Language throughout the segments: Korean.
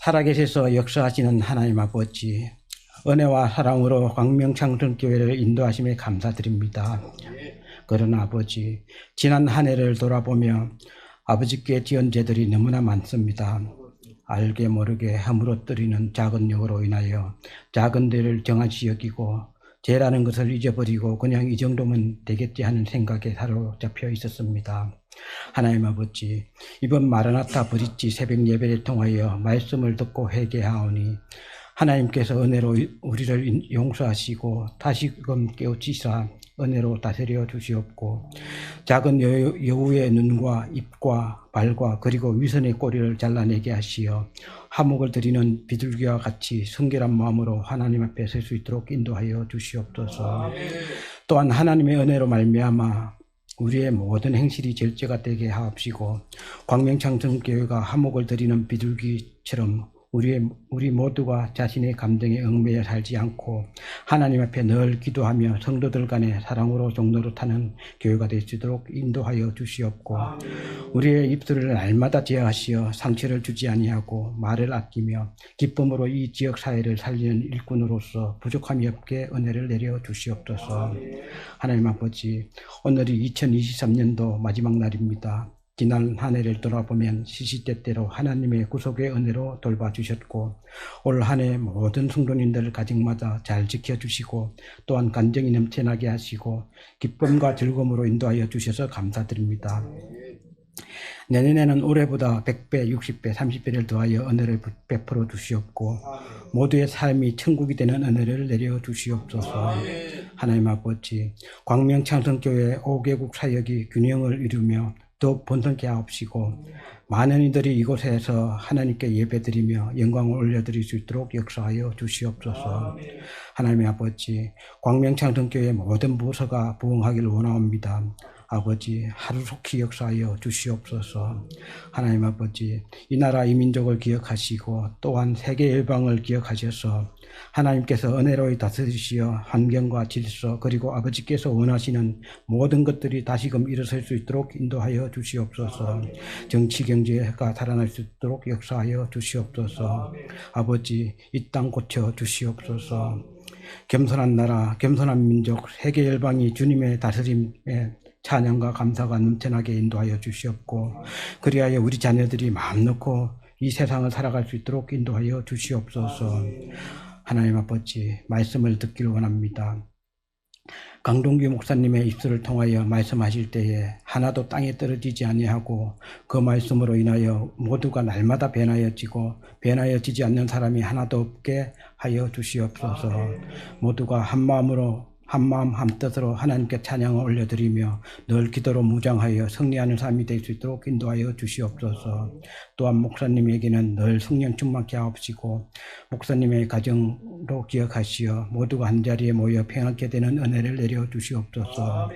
살아계셔서 역사하시는 하나님 아버지, 은혜와 사랑으로 광명창성교회를 인도하심에 감사드립니다. 그러나 아버지, 지난 한 해를 돌아보며 아버지께 지은 죄들이 너무나 많습니다. 알게 모르게 허물어뜨리는 작은 욕으로 인하여 작은 죄를 정하시 여기고 죄라는 것을 잊어버리고 그냥 이 정도면 되겠지 하는 생각에 사로잡혀 있었습니다. 하나님 아버지, 이번 마라나타 브릿지 새벽 예배를 통하여 말씀을 듣고 회개하오니 하나님께서 은혜로 우리를 용서하시고 다시금 깨우치사 은혜로 다스려 주시옵고 작은 여우의 눈과 입과 발과 그리고 위선의 꼬리를 잘라내게 하시어 화목을 드리는 비둘기와 같이 성결한 마음으로 하나님 앞에 설 수 있도록 인도하여 주시옵소서. 또한 하나님의 은혜로 말미암아 우리의 모든 행실이 절제가 되게 하옵시고 광명창성교회가 화목을 드리는 비둘기처럼 우리 모두가 자신의 감정에 얽매여 살지 않고 하나님 앞에 늘 기도하며 성도들 간의 사랑으로 종로로 타는 교회가 될 수 있도록 인도하여 주시옵고 우리의 입술을 날마다 제어하시어 상처를 주지 아니하고 말을 아끼며 기쁨으로 이 지역 사회를 살리는 일꾼으로서 부족함이 없게 은혜를 내려 주시옵소서. 하나님 아버지, 오늘이 2023년도 마지막 날입니다. 지난 한 해를 돌아보면 시시때때로 하나님의 구속의 은혜로 돌봐주셨고 올 한 해 모든 성도님들 가정마다 잘 지켜주시고 또한 간정이 넘쳐나게 하시고 기쁨과 즐거움으로 인도하여 주셔서 감사드립니다. 내년에는 올해보다 100배, 60배, 30배를 더하여 은혜를 베풀어 주시옵고 모두의 삶이 천국이 되는 은혜를 내려 주시옵소서. 하나님 아버지, 광명창성교회 5개국 사역이 균형을 이루며 더욱 번성케 하옵시고 많은 이들이 이곳에서 하나님께 예배드리며 영광을 올려드릴 수 있도록 역사하여 주시옵소서. 하나님의 아버지, 광명창성교회 모든 부서가 부흥하기를 원하옵니다. 아버지, 하루속히 역사하여 주시옵소서. 하나님 아버지, 이 나라 이 민족을 기억하시고 또한 세계 열방을 기억하셔서 하나님께서 은혜로이 다스리시어 환경과 질서 그리고 아버지께서 원하시는 모든 것들이 다시금 일어설 수 있도록 인도하여 주시옵소서. 정치 경제가 살아날 수 있도록 역사하여 주시옵소서. 아버지, 이 땅 고쳐 주시옵소서. 겸손한 나라, 겸손한 민족, 세계 열방이 주님의 다스림에 찬양과 감사가 넘쳐나게 인도하여 주시옵고 그리하여 우리 자녀들이 마음 놓고 이 세상을 살아갈 수 있도록 인도하여 주시옵소서. 하나님 아버지, 말씀을 듣기를 원합니다. 강동규 목사님의 입술을 통하여 말씀하실 때에 하나도 땅에 떨어지지 아니하고 그 말씀으로 인하여 모두가 날마다 변하여지고 변하여지지 않는 사람이 하나도 없게 하여 주시옵소서. 모두가 한 마음으로 한마음 한뜻으로 하나님께 찬양을 올려드리며 늘 기도로 무장하여 승리하는 삶이 될 수 있도록 인도하여 주시옵소서. 또한 목사님에게는 늘 성령 충만케 하옵시고 목사님의 가정도 기억하시어 모두가 한자리에 모여 평안케 되는 은혜를 내려 주시옵소서.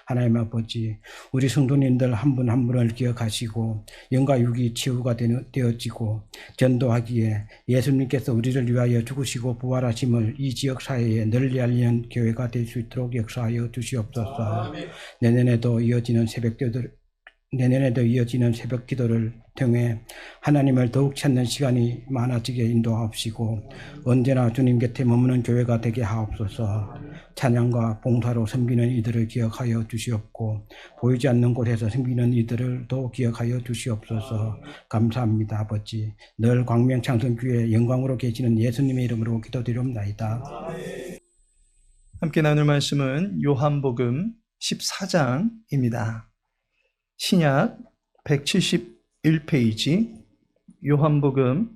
하나님 아버지, 우리 성도님들 한 분 한 분을 기억하시고 영과 육이 치유가 되어지고 전도하기에 예수님께서 우리를 위하여 죽으시고 부활하심을 이 지역 사회에 널리 알리는 교회가 될 수 있도록 역사하여 주시옵소서. 내년에도 이어지는 새벽 기도를 통해 하나님을 더욱 찾는 시간이 많아지게 인도하옵시고 언제나 주님 곁에 머무는 교회가 되게 하옵소서. 찬양과 봉사로 섬기는 이들을 기억하여 주시옵고 보이지 않는 곳에서 섬기는 이들을 또 기억하여 주시옵소서. 감사합니다. 아버지, 늘 광명창성교회 영광으로 계시는 예수님의 이름으로 기도드리옵나이다. 함께 나눌 말씀은 요한복음 14장입니다. 신약 171페이지 요한복음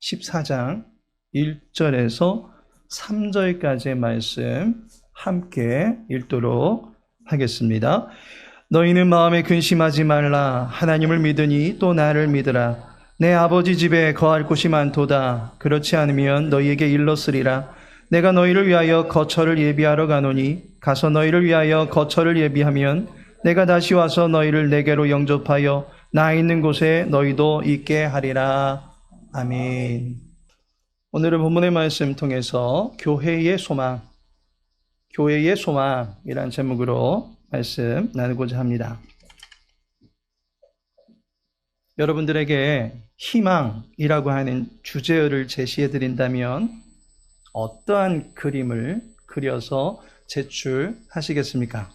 14장 1절에서 3절까지의 말씀 함께 읽도록 하겠습니다. 너희는 마음에 근심하지 말라. 하나님을 믿으니 또 나를 믿으라. 내 아버지 집에 거할 곳이 많도다. 그렇지 않으면 너희에게 일렀으리라. 내가 너희를 위하여 거처를 예비하러 가노니 가서 너희를 위하여 거처를 예비하면 내가 다시 와서 너희를 내게로 영접하여 나 있는 곳에 너희도 있게 하리라. 아멘. 오늘은 본문의 말씀 통해서 교회의 소망이라는 제목으로 말씀 나누고자 합니다. 여러분들에게 희망이라고 하는 주제어를 제시해 드린다면 어떠한 그림을 그려서 제출하시겠습니까?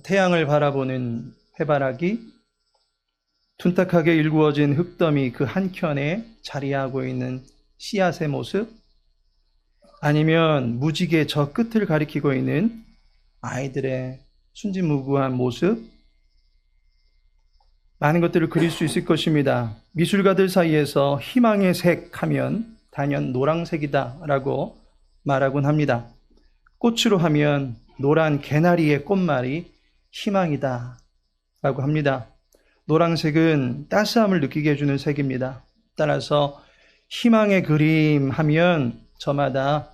태양을 바라보는 해바라기, 둔탁하게 일구어진 흙더미 그 한켠에 자리하고 있는 씨앗의 모습, 아니면 무지개 저 끝을 가리키고 있는 아이들의 순진무구한 모습, 많은 것들을 그릴 수 있을 것입니다. 미술가들 사이에서 희망의 색 하면 단연 노란색이다 라고 말하곤 합니다. 꽃으로 하면 노란 개나리의 꽃말이 희망이다 라고 합니다. 노란색은 따스함을 느끼게 해주는 색입니다. 따라서 희망의 그림 하면 저마다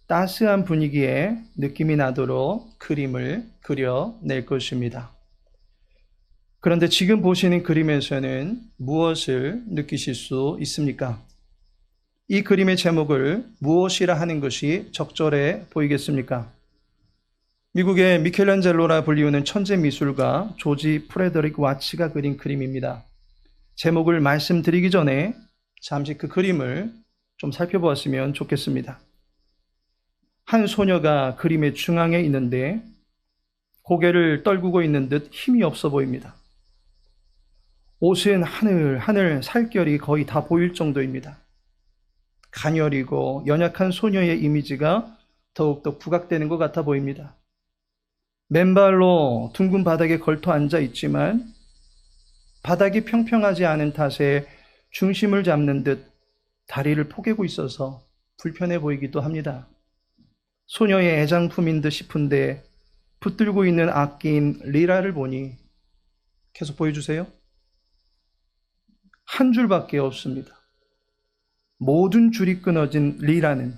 따스한 분위기의 느낌이 나도록 그림을 그려낼 것입니다. 그런데 지금 보시는 그림에서는 무엇을 느끼실 수 있습니까? 이 그림의 제목을 무엇이라 하는 것이 적절해 보이겠습니까? 미국의 미켈란젤로라 불리우는 천재 미술가 조지 프레더릭 와츠가 그린 그림입니다. 제목을 말씀드리기 전에 잠시 그 그림을 좀 살펴보았으면 좋겠습니다. 한 소녀가 그림의 중앙에 있는데 고개를 떨구고 있는 듯 힘이 없어 보입니다. 옷은 하늘 살결이 거의 다 보일 정도입니다. 가녀리고 연약한 소녀의 이미지가 더욱더 부각되는 것 같아 보입니다. 맨발로 둥근 바닥에 걸터 앉아 있지만 바닥이 평평하지 않은 탓에 중심을 잡는 듯 다리를 포개고 있어서 불편해 보이기도 합니다. 소녀의 애장품인 듯 싶은데 붙들고 있는 악기인 리라를 보니, 계속 보여주세요. 한 줄밖에 없습니다. 모든 줄이 끊어진 리라는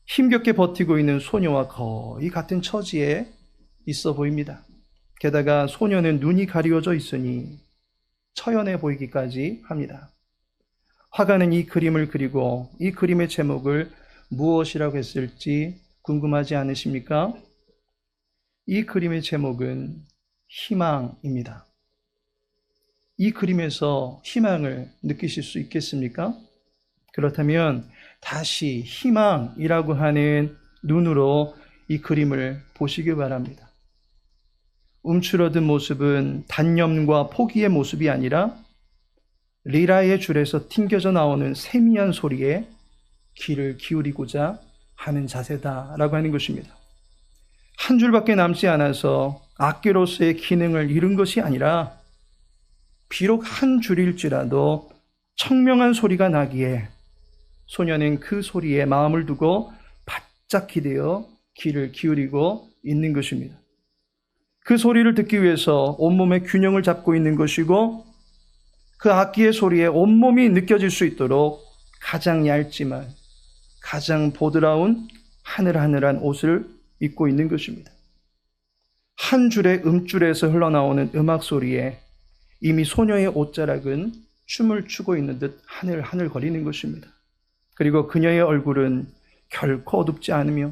힘겹게 버티고 있는 소녀와 거의 같은 처지에 있어 보입니다. 게다가 소녀는 눈이 가리워져 있으니 처연해 보이기까지 합니다. 화가는 이 그림을 그리고 이 그림의 제목을 무엇이라고 했을지 궁금하지 않으십니까? 이 그림의 제목은 희망입니다. 이 그림에서 희망을 느끼실 수 있겠습니까? 그렇다면 다시 희망이라고 하는 눈으로 이 그림을 보시기 바랍니다. 움츠러든 모습은 단념과 포기의 모습이 아니라 리라의 줄에서 튕겨져 나오는 세미한 소리에 귀를 기울이고자 하는 자세다라고 하는 것입니다. 한 줄밖에 남지 않아서 악기로서의 기능을 잃은 것이 아니라 비록 한 줄일지라도 청명한 소리가 나기에 소녀는 그 소리에 마음을 두고 바짝 기대어 귀를 기울이고 있는 것입니다. 그 소리를 듣기 위해서 온몸의 균형을 잡고 있는 것이고 그 악기의 소리에 온몸이 느껴질 수 있도록 가장 얇지만 가장 보드라운 하늘하늘한 옷을 입고 있는 것입니다. 한 줄의 음줄에서 흘러나오는 음악 소리에 이미 소녀의 옷자락은 춤을 추고 있는 듯 하늘하늘 거리는 것입니다. 그리고 그녀의 얼굴은 결코 어둡지 않으며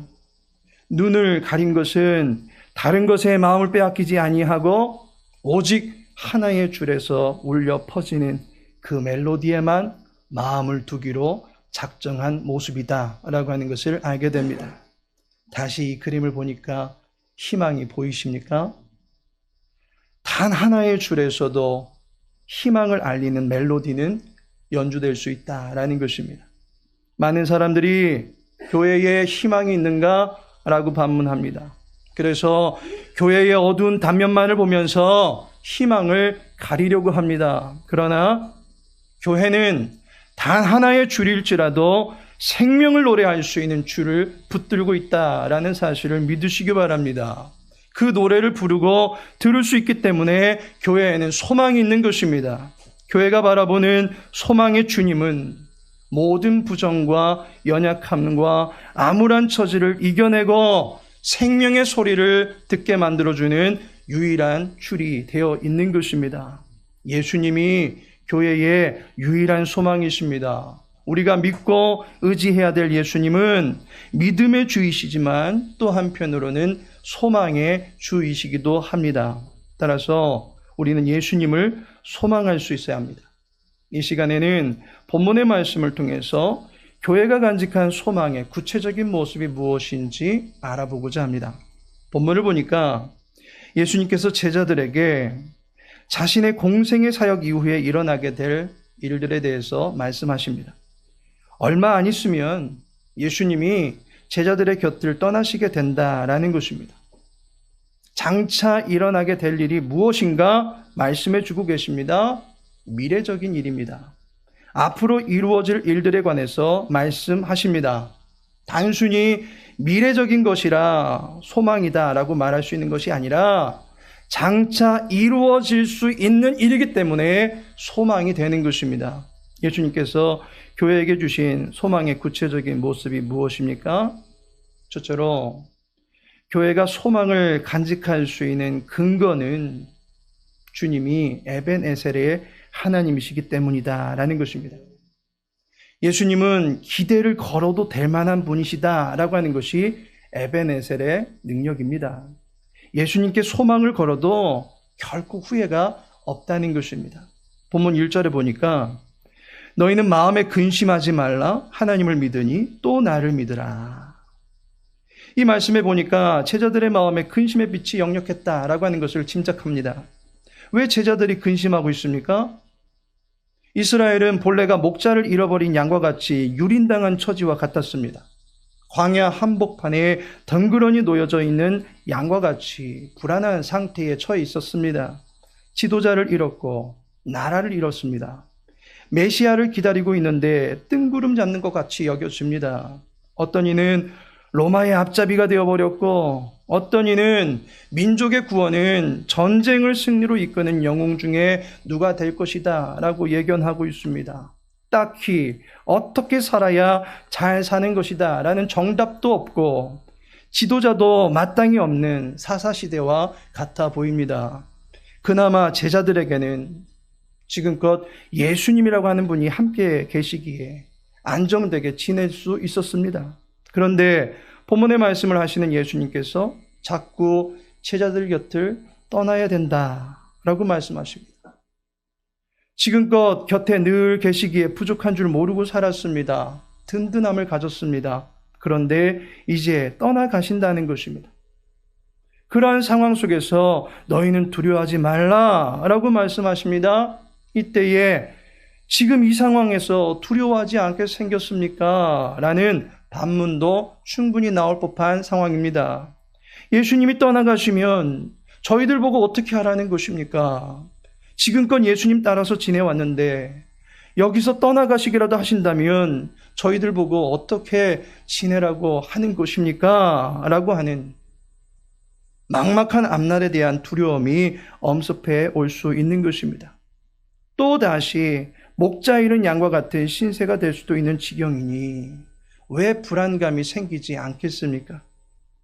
눈을 가린 것은 다른 것에 마음을 빼앗기지 아니하고 오직 하나의 줄에서 울려 퍼지는 그 멜로디에만 마음을 두기로 작정한 모습이다라고 하는 것을 알게 됩니다. 다시 이 그림을 보니까 희망이 보이십니까? 단 하나의 줄에서도 희망을 알리는 멜로디는 연주될 수 있다라는 것입니다. 많은 사람들이 교회에 희망이 있는가? 라고 반문합니다. 그래서 교회의 어두운 단면만을 보면서 희망을 가리려고 합니다. 그러나 교회는 단 하나의 줄일지라도 생명을 노래할 수 있는 줄을 붙들고 있다라는 사실을 믿으시기 바랍니다. 그 노래를 부르고 들을 수 있기 때문에 교회에는 소망이 있는 것입니다. 교회가 바라보는 소망의 주님은 모든 부정과 연약함과 암울한 처지를 이겨내고 생명의 소리를 듣게 만들어주는 유일한 줄이 되어 있는 것입니다. 예수님이 교회의 유일한 소망이십니다. 우리가 믿고 의지해야 될 예수님은 믿음의 주이시지만 또 한편으로는 소망의 주이시기도 합니다. 따라서 우리는 예수님을 소망할 수 있어야 합니다. 이 시간에는 본문의 말씀을 통해서 교회가 간직한 소망의 구체적인 모습이 무엇인지 알아보고자 합니다. 본문을 보니까 예수님께서 제자들에게 자신의 공생의 사역 이후에 일어나게 될 일들에 대해서 말씀하십니다. 얼마 안 있으면 예수님이 제자들의 곁을 떠나시게 된다라는 것입니다. 장차 일어나게 될 일이 무엇인가 말씀해 주고 계십니다. 미래적인 일입니다. 앞으로 이루어질 일들에 관해서 말씀하십니다. 단순히 미래적인 것이라 소망이다라고 말할 수 있는 것이 아니라 장차 이루어질 수 있는 일이기 때문에 소망이 되는 것입니다. 예수님께서 교회에게 주신 소망의 구체적인 모습이 무엇입니까? 첫째로 교회가 소망을 간직할 수 있는 근거는 주님이 에벤에셀의 하나님이시기 때문이다라는 것입니다. 예수님은 기대를 걸어도 될 만한 분이시다라고 하는 것이 에벤에셀의 능력입니다. 예수님께 소망을 걸어도 결코 후회가 없다는 것입니다. 본문 1절에 보니까 너희는 마음에 근심하지 말라 하나님을 믿으니 또 나를 믿으라. 이 말씀에 보니까 제자들의 마음에 근심의 빛이 역력했다라고 하는 것을 짐작합니다. 왜 제자들이 근심하고 있습니까? 이스라엘은 본래가 목자를 잃어버린 양과 같이 유린당한 처지와 같았습니다. 광야 한복판에 덩그러니 놓여져 있는 양과 같이 불안한 상태에 처해 있었습니다. 지도자를 잃었고 나라를 잃었습니다. 메시아를 기다리고 있는데 뜬구름 잡는 것 같이 여겨집니다. 어떤 이는 로마의 앞잡이가 되어버렸고 어떤 이는 민족의 구원은 전쟁을 승리로 이끄는 영웅 중에 누가 될 것이다 라고 예견하고 있습니다. 딱히 어떻게 살아야 잘 사는 것이다 라는 정답도 없고 지도자도 마땅히 없는 사사시대와 같아 보입니다. 그나마 제자들에게는 지금껏 예수님이라고 하는 분이 함께 계시기에 안정되게 지낼 수 있었습니다. 그런데 본문의 말씀을 하시는 예수님께서 자꾸 제자들 곁을 떠나야 된다라고 말씀하십니다. 지금껏 곁에 늘 계시기에 부족한 줄 모르고 살았습니다. 든든함을 가졌습니다. 그런데 이제 떠나가신다는 것입니다. 그러한 상황 속에서 너희는 두려워하지 말라라고 말씀하십니다. 이때에 지금 이 상황에서 두려워하지 않게 생겼습니까? 라는 반문도 충분히 나올 법한 상황입니다. 예수님이 떠나가시면 저희들 보고 어떻게 하라는 것입니까? 지금껏 예수님 따라서 지내왔는데 여기서 떠나가시기라도 하신다면 저희들 보고 어떻게 지내라고 하는 것입니까? 라고 하는 막막한 앞날에 대한 두려움이 엄습해 올 수 있는 것입니다. 또다시 목자 잃은 양과 같은 신세가 될 수도 있는 지경이니 왜 불안감이 생기지 않겠습니까?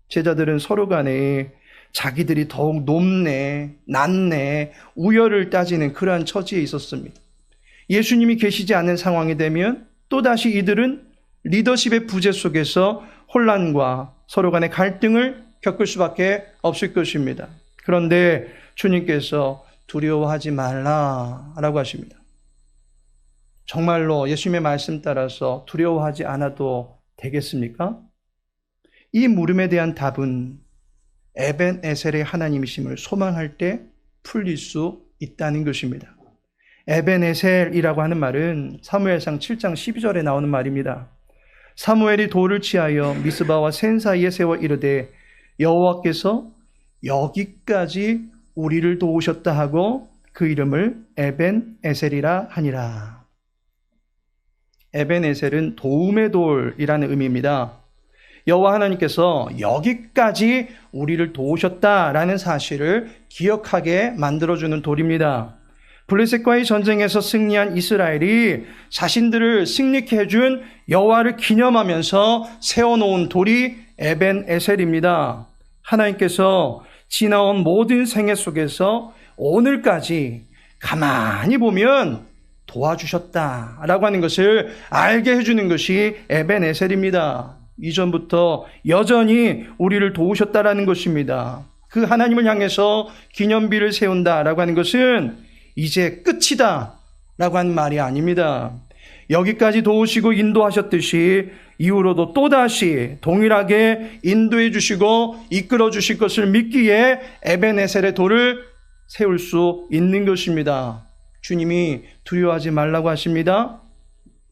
제자들은 서로 간에 자기들이 더욱 높네, 낮네, 우열을 따지는 그러한 처지에 있었습니다. 예수님이 계시지 않는 상황이 되면 또다시 이들은 리더십의 부재 속에서 혼란과 서로 간의 갈등을 겪을 수밖에 없을 것입니다. 그런데 주님께서 두려워하지 말라라고 하십니다. 정말로 예수님의 말씀 따라서 두려워하지 않아도 되겠습니까? 이 물음에 대한 답은 에벤에셀의 하나님이심을 소망할 때 풀릴 수 있다는 것입니다. 에벤에셀이라고 하는 말은 사무엘상 7장 12절에 나오는 말입니다. 사무엘이 돌을 취하여 미스바와 센 사이에 세워 이르되 여호와께서 여기까지 우리를 도우셨다 하고 그 이름을 에벤에셀이라 하니라. 에벤에셀은 도움의 돌이라는 의미입니다. 여호와 하나님께서 여기까지 우리를 도우셨다라는 사실을 기억하게 만들어주는 돌입니다. 블레셋과의 전쟁에서 승리한 이스라엘이 자신들을 승리케 해준 여호와를 기념하면서 세워놓은 돌이 에벤에셀입니다. 하나님께서 지나온 모든 생애 속에서 오늘까지 가만히 보면 도와주셨다라고 하는 것을 알게 해주는 것이 에벤에셀입니다. 이전부터 여전히 우리를 도우셨다라는 것입니다. 그 하나님을 향해서 기념비를 세운다라고 하는 것은 이제 끝이다 라고 하는 말이 아닙니다. 여기까지 도우시고 인도하셨듯이 이후로도 또다시 동일하게 인도해 주시고 이끌어 주실 것을 믿기에 에벤에셀의 돌을 세울 수 있는 것입니다. 주님이 두려워하지 말라고 하십니다.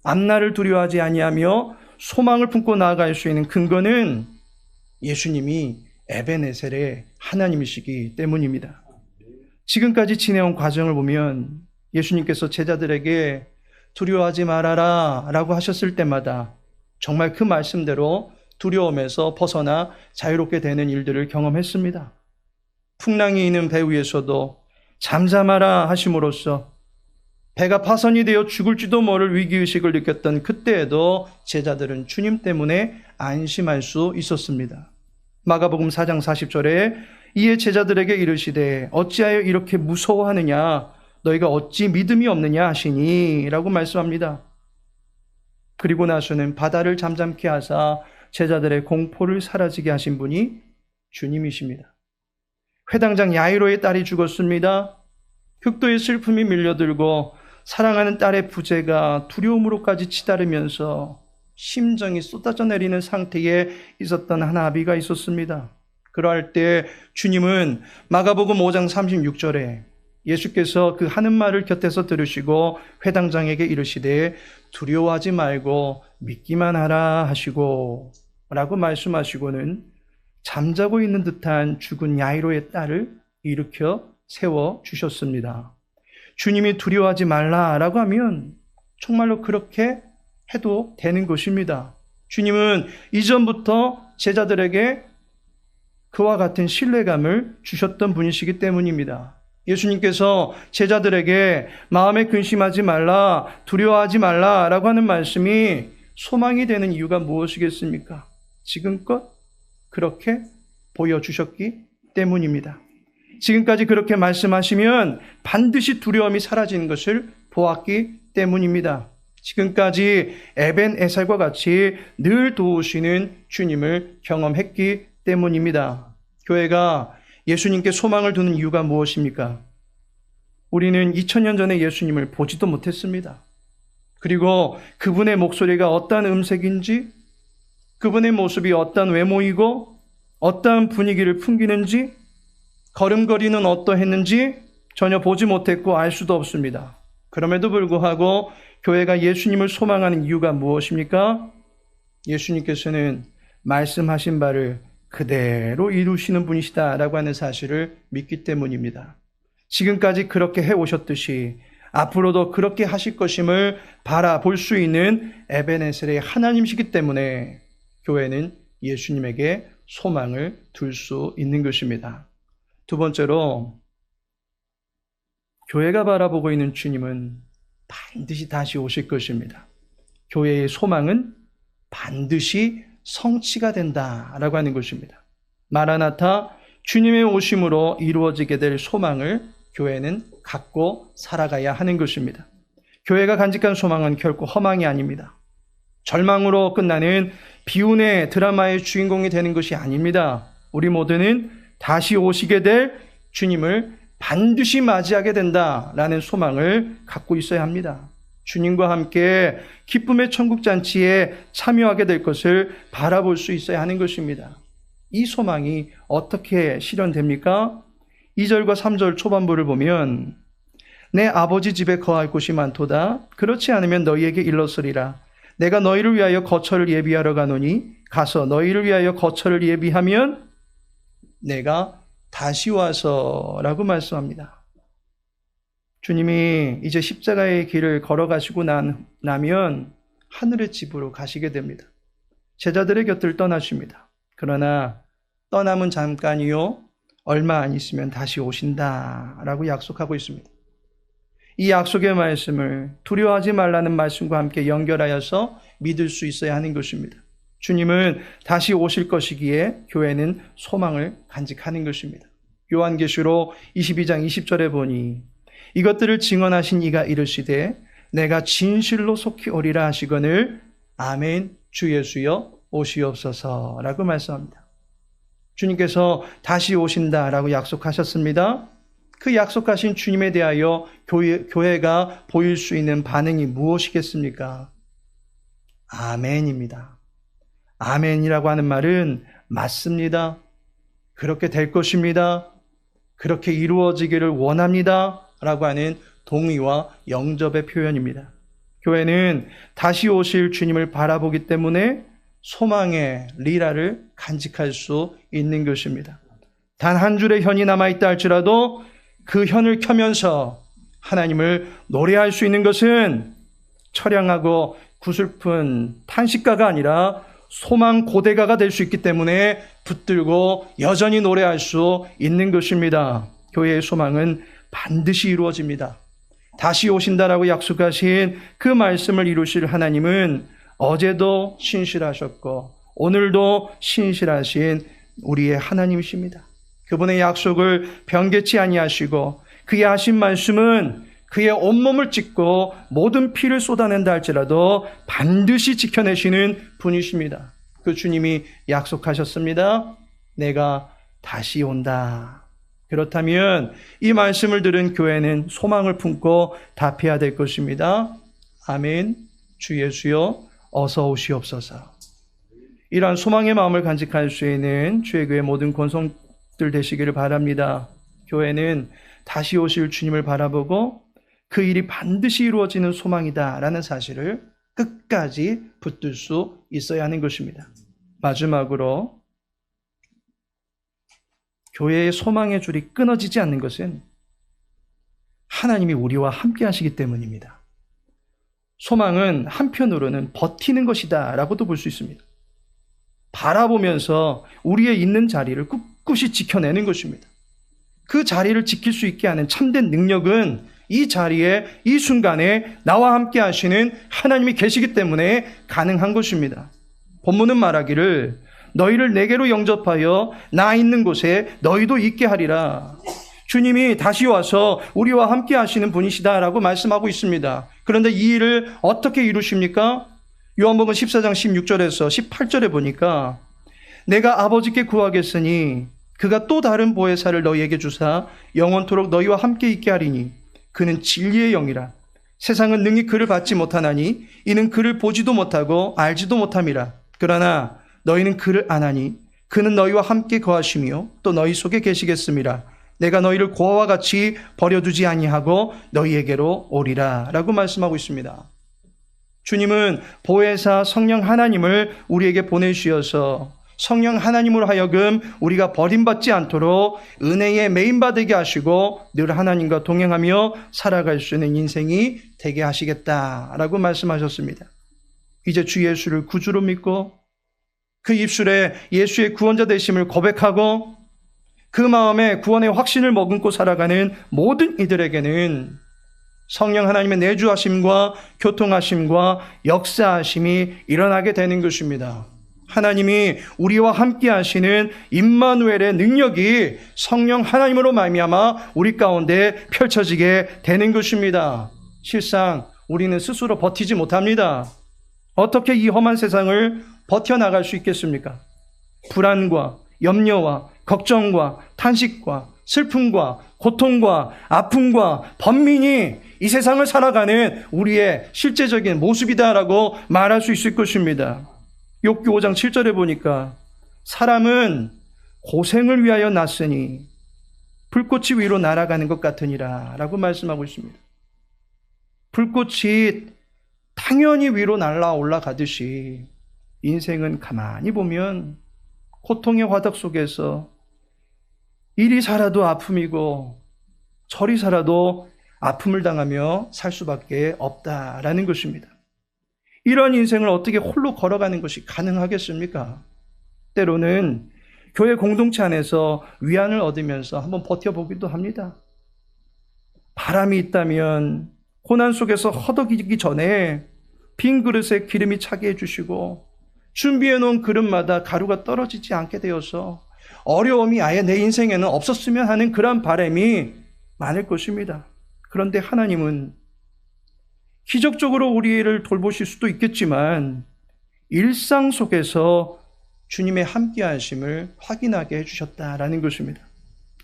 앞날을 두려워하지 아니하며 소망을 품고 나아갈 수 있는 근거는 예수님이 에벤에셀의 하나님이시기 때문입니다. 지금까지 지내온 과정을 보면 예수님께서 제자들에게 두려워하지 말아라 라고 하셨을 때마다 정말 그 말씀대로 두려움에서 벗어나 자유롭게 되는 일들을 경험했습니다. 풍랑이 있는 배 위에서도 잠잠하라 하심으로써 배가 파선이 되어 죽을지도 모를 위기의식을 느꼈던 그때에도 제자들은 주님 때문에 안심할 수 있었습니다. 마가복음 4장 40절에 이에 제자들에게 이르시되 어찌하여 이렇게 무서워하느냐 너희가 어찌 믿음이 없느냐 하시니 라고 말씀합니다. 그리고 나서는 바다를 잠잠케 하사 제자들의 공포를 사라지게 하신 분이 주님이십니다. 회당장 야이로의 딸이 죽었습니다. 극도의 슬픔이 밀려들고 사랑하는 딸의 부재가 두려움으로까지 치달으면서 심정이 쏟아져 내리는 상태에 있었던 한 아비가 있었습니다. 그러할 때 주님은 마가복음 5장 36절에 예수께서 그 하는 말을 곁에서 들으시고 회당장에게 이르시되 두려워하지 말고 믿기만 하라 하시고 라고 말씀하시고는 잠자고 있는 듯한 죽은 야이로의 딸을 일으켜 세워주셨습니다. 주님이 두려워하지 말라라고 하면 정말로 그렇게 해도 되는 것입니다. 주님은 이전부터 제자들에게 그와 같은 신뢰감을 주셨던 분이시기 때문입니다. 예수님께서 제자들에게 마음에 근심하지 말라, 두려워하지 말라라고 하는 말씀이 소망이 되는 이유가 무엇이겠습니까? 지금껏 그렇게 보여주셨기 때문입니다. 지금까지 그렇게 말씀하시면 반드시 두려움이 사라지는 것을 보았기 때문입니다. 지금까지 에벤에셀과 같이 늘 도우시는 주님을 경험했기 때문입니다. 교회가 예수님께 소망을 두는 이유가 무엇입니까? 우리는 2000년 전에 예수님을 보지도 못했습니다. 그리고 그분의 목소리가 어떤 음색인지, 그분의 모습이 어떤 외모이고 어떤 분위기를 풍기는지, 걸음걸이는 어떠했는지 전혀 보지 못했고 알 수도 없습니다. 그럼에도 불구하고 교회가 예수님을 소망하는 이유가 무엇입니까? 예수님께서는 말씀하신 바를 그대로 이루시는 분이시다라고 하는 사실을 믿기 때문입니다. 지금까지 그렇게 해오셨듯이 앞으로도 그렇게 하실 것임을 바라볼 수 있는 에벤에셀의 하나님이시기 때문에 교회는 예수님에게 소망을 둘 수 있는 것입니다. 두 번째로, 교회가 바라보고 있는 주님은 반드시 다시 오실 것입니다. 교회의 소망은 반드시 성취가 된다라고 하는 것입니다. 마라나타, 주님의 오심으로 이루어지게 될 소망을 교회는 갖고 살아가야 하는 것입니다. 교회가 간직한 소망은 결코 허망이 아닙니다. 절망으로 끝나는 비운의 드라마의 주인공이 되는 것이 아닙니다. 우리 모두는 다시 오시게 될 주님을 반드시 맞이하게 된다라는 소망을 갖고 있어야 합니다. 주님과 함께 기쁨의 천국잔치에 참여하게 될 것을 바라볼 수 있어야 하는 것입니다. 이 소망이 어떻게 실현됩니까? 2절과 3절 초반부를 보면 내 아버지 집에 거할 곳이 많도다. 그렇지 않으면 너희에게 일렀으리라. 내가 너희를 위하여 거처를 예비하러 가노니 가서 너희를 위하여 거처를 예비하면 내가 다시 와서 라고 말씀합니다. 주님이 이제 십자가의 길을 걸어가시고 나면 하늘의 집으로 가시게 됩니다. 제자들의 곁을 떠나십니다. 그러나 떠남은 잠깐이요 얼마 안 있으면 다시 오신다라고 약속하고 있습니다. 이 약속의 말씀을 두려워하지 말라는 말씀과 함께 연결하여서 믿을 수 있어야 하는 것입니다. 주님은 다시 오실 것이기에 교회는 소망을 간직하는 것입니다. 요한계시록 22장 20절에 보니 이것들을 증언하신 이가 이르시되 내가 진실로 속히 오리라 하시거늘 아멘 주 예수여 오시옵소서라고 말씀합니다. 주님께서 다시 오신다라고 약속하셨습니다. 그 약속하신 주님에 대하여 교회가 보일 수 있는 반응이 무엇이겠습니까? 아멘입니다. 아멘이라고 하는 말은 맞습니다. 그렇게 될 것입니다. 그렇게 이루어지기를 원합니다. 라고 하는 동의와 영접의 표현입니다. 교회는 다시 오실 주님을 바라보기 때문에 소망의 리라를 간직할 수 있는 것입니다. 단 한 줄의 현이 남아있다 할지라도 그 현을 켜면서 하나님을 노래할 수 있는 것은 처량하고 구슬픈 탄식가가 아니라 소망 고대가가 될 수 있기 때문에 붙들고 여전히 노래할 수 있는 것입니다. 교회의 소망은 반드시 이루어집니다. 다시 오신다라고 약속하신 그 말씀을 이루실 하나님은 어제도 신실하셨고 오늘도 신실하신 우리의 하나님이십니다. 그분의 약속을 변개치 아니하시고 그의 하신 말씀은 그의 온몸을 찢고 모든 피를 쏟아낸다 할지라도 반드시 지켜내시는 분이십니다. 그 주님이 약속하셨습니다. 내가 다시 온다. 그렇다면 이 말씀을 들은 교회는 소망을 품고 답해야 될 것입니다. 아멘. 주 예수여 어서 오시옵소서. 이러한 소망의 마음을 간직할 수 있는 주의 교회 모든 권속들 되시기를 바랍니다. 교회는 다시 오실 주님을 바라보고 그 일이 반드시 이루어지는 소망이다라는 사실을 끝까지 붙들 수 있어야 하는 것입니다. 마지막으로 교회의 소망의 줄이 끊어지지 않는 것은 하나님이 우리와 함께 하시기 때문입니다. 소망은 한편으로는 버티는 것이다 라고도 볼 수 있습니다. 바라보면서 우리의 있는 자리를 꿋꿋이 지켜내는 것입니다. 그 자리를 지킬 수 있게 하는 참된 능력은 이 자리에 이 순간에 나와 함께 하시는 하나님이 계시기 때문에 가능한 것입니다. 본문은 말하기를 너희를 내게로 영접하여 나 있는 곳에 너희도 있게 하리라. 주님이 다시 와서 우리와 함께 하시는 분이시다라고 말씀하고 있습니다. 그런데 이 일을 어떻게 이루십니까? 요한복음 14장 16절에서 18절에 보니까 내가 아버지께 구하겠으니 그가 또 다른 보혜사를 너희에게 주사 영원토록 너희와 함께 있게 하리니 그는 진리의 영이라. 세상은 능히 그를 받지 못하나니 이는 그를 보지도 못하고 알지도 못함이라. 그러나 너희는 그를 아나니 그는 너희와 함께 거하시며 또 너희 속에 계시겠음이라. 내가 너희를 고아와 같이 버려두지 아니하고 너희에게로 오리라 라고 말씀하고 있습니다. 주님은 보혜사 성령 하나님을 우리에게 보내주셔서 성령 하나님으로 하여금 우리가 버림받지 않도록 은혜에 메인받게 하시고 늘 하나님과 동행하며 살아갈 수 있는 인생이 되게 하시겠다라고 말씀하셨습니다. 이제 주 예수를 구주로 믿고 그 입술에 예수의 구원자 되심을 고백하고 그 마음에 구원의 확신을 머금고 살아가는 모든 이들에게는 성령 하나님의 내주하심과 교통하심과 역사하심이 일어나게 되는 것입니다. 하나님이 우리와 함께 하시는 임마누엘의 능력이 성령 하나님으로 말미암아 우리 가운데 펼쳐지게 되는 것입니다. 실상 우리는 스스로 버티지 못합니다. 어떻게 이 험한 세상을 버텨나갈 수 있겠습니까? 불안과 염려와 걱정과 탄식과 슬픔과 고통과 아픔과 번민이 이 세상을 살아가는 우리의 실제적인 모습이다라고 말할 수 있을 것입니다. 욥기 5장 7절에 보니까 사람은 고생을 위하여 났으니 불꽃이 위로 날아가는 것 같으니라 라고 말씀하고 있습니다. 불꽃이 당연히 위로 날아 올라가듯이 인생은 가만히 보면 고통의 화덕 속에서 이리 살아도 아픔이고 저리 살아도 아픔을 당하며 살 수밖에 없다라는 것입니다. 이런 인생을 어떻게 홀로 걸어가는 것이 가능하겠습니까? 때로는 교회 공동체 안에서 위안을 얻으면서 한번 버텨보기도 합니다. 바람이 있다면 고난 속에서 허덕이기 전에 빈 그릇에 기름이 차게 해주시고 준비해 놓은 그릇마다 가루가 떨어지지 않게 되어서 어려움이 아예 내 인생에는 없었으면 하는 그런 바람이 많을 것입니다. 그런데 하나님은 기적적으로 우리를 돌보실 수도 있겠지만 일상 속에서 주님의 함께하심을 확인하게 해주셨다라는 것입니다.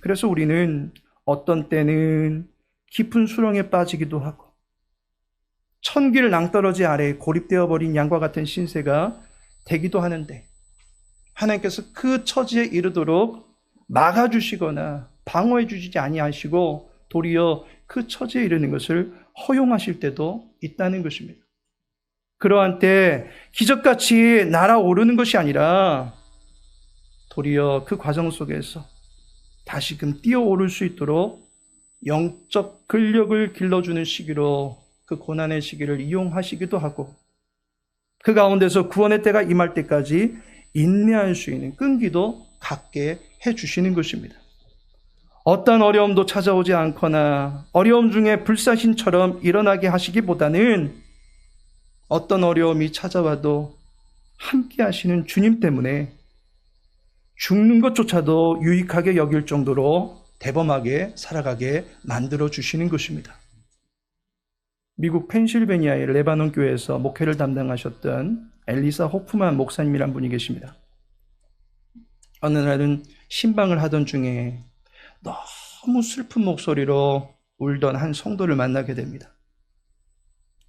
그래서 우리는 어떤 때는 깊은 수렁에 빠지기도 하고 천길 낭떠러지 아래에 고립되어 버린 양과 같은 신세가 되기도 하는데 하나님께서 그 처지에 이르도록 막아주시거나 방어해 주시지 아니하시고 도리어 그 처지에 이르는 것을 허용하실 때도 있다는 것입니다. 그러한 때 기적같이 날아오르는 것이 아니라 도리어 그 과정 속에서 다시금 뛰어오를 수 있도록 영적 근력을 길러주는 시기로 그 고난의 시기를 이용하시기도 하고 그 가운데서 구원의 때가 임할 때까지 인내할 수 있는 끈기도 갖게 해주시는 것입니다. 어떤 어려움도 찾아오지 않거나 어려움 중에 불사신처럼 일어나게 하시기보다는 어떤 어려움이 찾아와도 함께 하시는 주님 때문에 죽는 것조차도 유익하게 여길 정도로 대범하게 살아가게 만들어 주시는 것입니다. 미국 펜실베니아의 레바논 교회에서 목회를 담당하셨던 엘리사 호프만 목사님이란 분이 계십니다. 어느 날은 신방을 하던 중에 너무 슬픈 목소리로 울던 한 성도를 만나게 됩니다.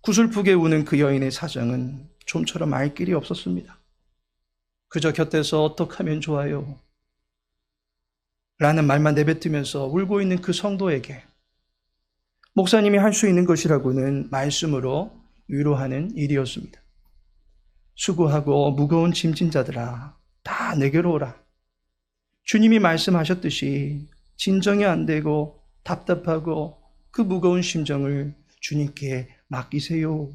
구슬프게 우는 그 여인의 사정은 좀처럼 알 길이 없었습니다. 그저 곁에서 어떻게 하면 좋아요? 라는 말만 내뱉으면서 울고 있는 그 성도에게 목사님이 할 수 있는 것이라고는 말씀으로 위로하는 일이었습니다. 수고하고 무거운 짐진 자들아, 다 내게로 오라. 주님이 말씀하셨듯이 진정이 안 되고 답답하고 그 무거운 심정을 주님께 맡기세요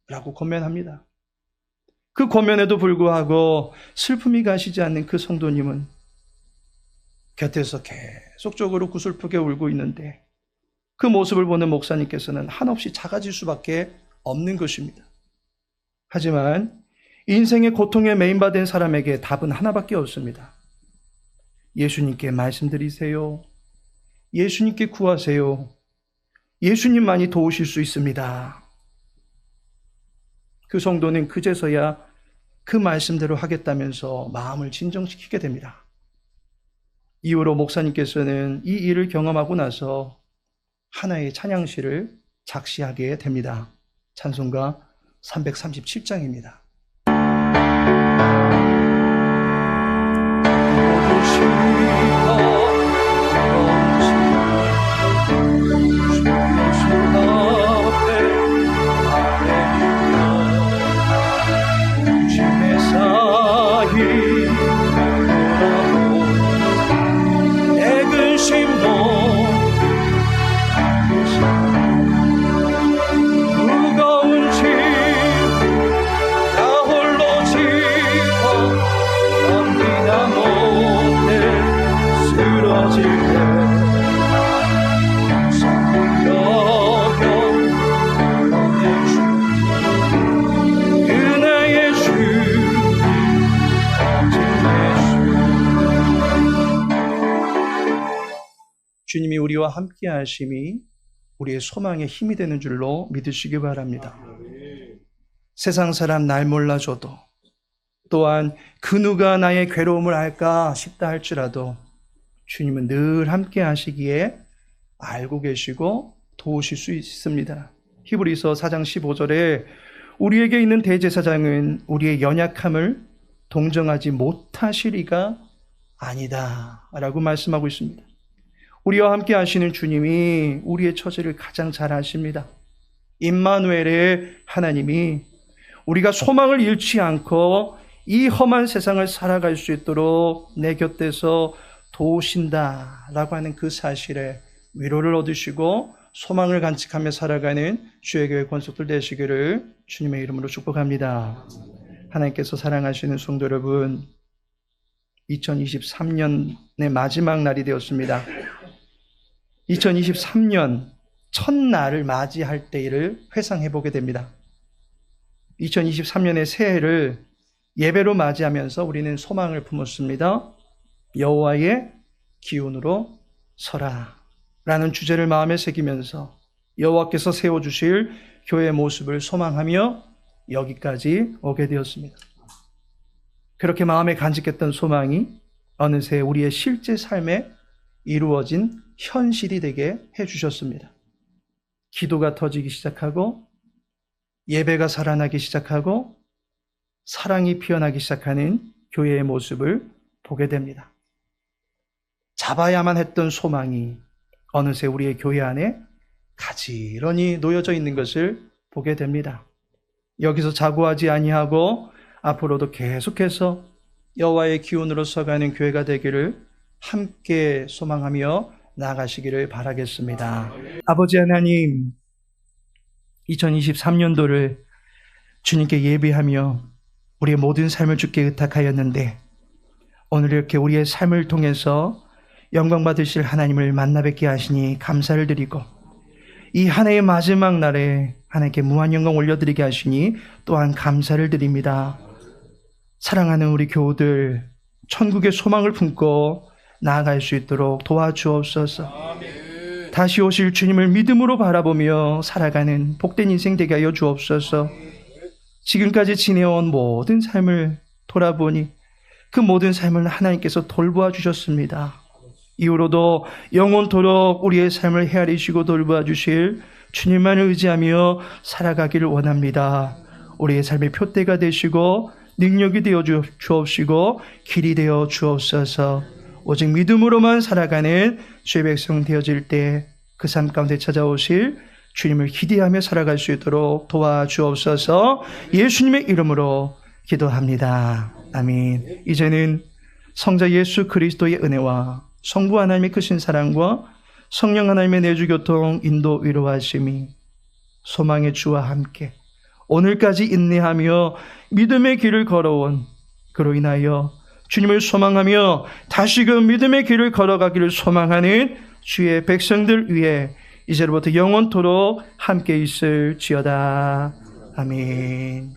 라고 권면합니다. 그 권면에도 불구하고 슬픔이 가시지 않는 그 성도님은 곁에서 계속적으로 구슬프게 울고 있는데 그 모습을 보는 목사님께서는 한없이 작아질 수밖에 없는 것입니다. 하지만 인생의 고통에 매인받은 사람에게 답은 하나밖에 없습니다. 예수님께 말씀드리세요. 예수님께 구하세요. 예수님만이 도우실 수 있습니다. 그 성도는 그제서야 그 말씀대로 하겠다면서 마음을 진정시키게 됩니다. 이후로 목사님께서는 이 일을 경험하고 나서 하나의 찬양시를 작시하게 됩니다. 찬송가 337장입니다. 주님이 우리와 함께 하심이 우리의 소망의 힘이 되는 줄로 믿으시기 바랍니다. 세상 사람 날 몰라줘도 또한 그 누가 나의 괴로움을 알까 싶다 할지라도 주님은 늘 함께 하시기에 알고 계시고 도우실 수 있습니다. 히브리서 4장 15절에 우리에게 있는 대제사장은 우리의 연약함을 동정하지 못하시리가 아니다 라고 말씀하고 있습니다. 우리와 함께 하시는 주님이 우리의 처지를 가장 잘 아십니다. 임마누엘의 하나님이 우리가 소망을 잃지 않고 이 험한 세상을 살아갈 수 있도록 내 곁에서 도우신다라고 하는 그 사실에 위로를 얻으시고 소망을 간직하며 살아가는 주의 교회 권속들 되시기를 주님의 이름으로 축복합니다. 하나님께서 사랑하시는 성도 여러분, 2023년의 마지막 날이 되었습니다. 2023년 첫날을 맞이할 때를 회상해 보게 됩니다. 2023년의 새해를 예배로 맞이하면서 우리는 소망을 품었습니다. 여호와의 기운으로 서라 라는 주제를 마음에 새기면서 여호와께서 세워주실 교회의 모습을 소망하며 여기까지 오게 되었습니다. 그렇게 마음에 간직했던 소망이 어느새 우리의 실제 삶에 이루어진 현실이 되게 해주셨습니다. 기도가 터지기 시작하고 예배가 살아나기 시작하고 사랑이 피어나기 시작하는 교회의 모습을 보게 됩니다. 잡아야만 했던 소망이 어느새 우리의 교회 안에 가지런히 놓여져 있는 것을 보게 됩니다. 여기서 자고하지 아니하고 앞으로도 계속해서 여호와의 기운으로 서가는 교회가 되기를 함께 소망하며 나아가시기를 바라겠습니다. 아버지 하나님, 2023년도를 주님께 예배하며 우리의 모든 삶을 주께 의탁하였는데 오늘 이렇게 우리의 삶을 통해서 영광 받으실 하나님을 만나 뵙게 하시니 감사를 드리고 이 한 해의 마지막 날에 하나님께 무한 영광 올려드리게 하시니 또한 감사를 드립니다. 사랑하는 우리 교우들 천국의 소망을 품고 나아갈 수 있도록 도와주옵소서. 다시 오실 주님을 믿음으로 바라보며 살아가는 복된 인생 되게 하여 주옵소서. 지금까지 지내온 모든 삶을 돌아보니 그 모든 삶을 하나님께서 돌보아 주셨습니다. 이후로도 영원토록 우리의 삶을 헤아리시고 돌보아 주실 주님만을 의지하며 살아가기를 원합니다. 우리의 삶의 표대가 되시고 능력이 되어 주옵시고 길이 되어 주옵소서. 오직 믿음으로만 살아가는 주의 백성 되어질 때 그 삶 가운데 찾아오실 주님을 기대하며 살아갈 수 있도록 도와주옵소서. 예수님의 이름으로 기도합니다. 아멘. 이제는 성자 예수 그리스도의 은혜와 성부 하나님의 크신 사랑과 성령 하나님의 내주 교통 인도 위로하심이 소망의 주와 함께 오늘까지 인내하며 믿음의 길을 걸어온 그로 인하여 주님을 소망하며 다시금 믿음의 길을 걸어가기를 소망하는 주의 백성들 위해 이제로부터 영원토록 함께 있을지어다. 아멘.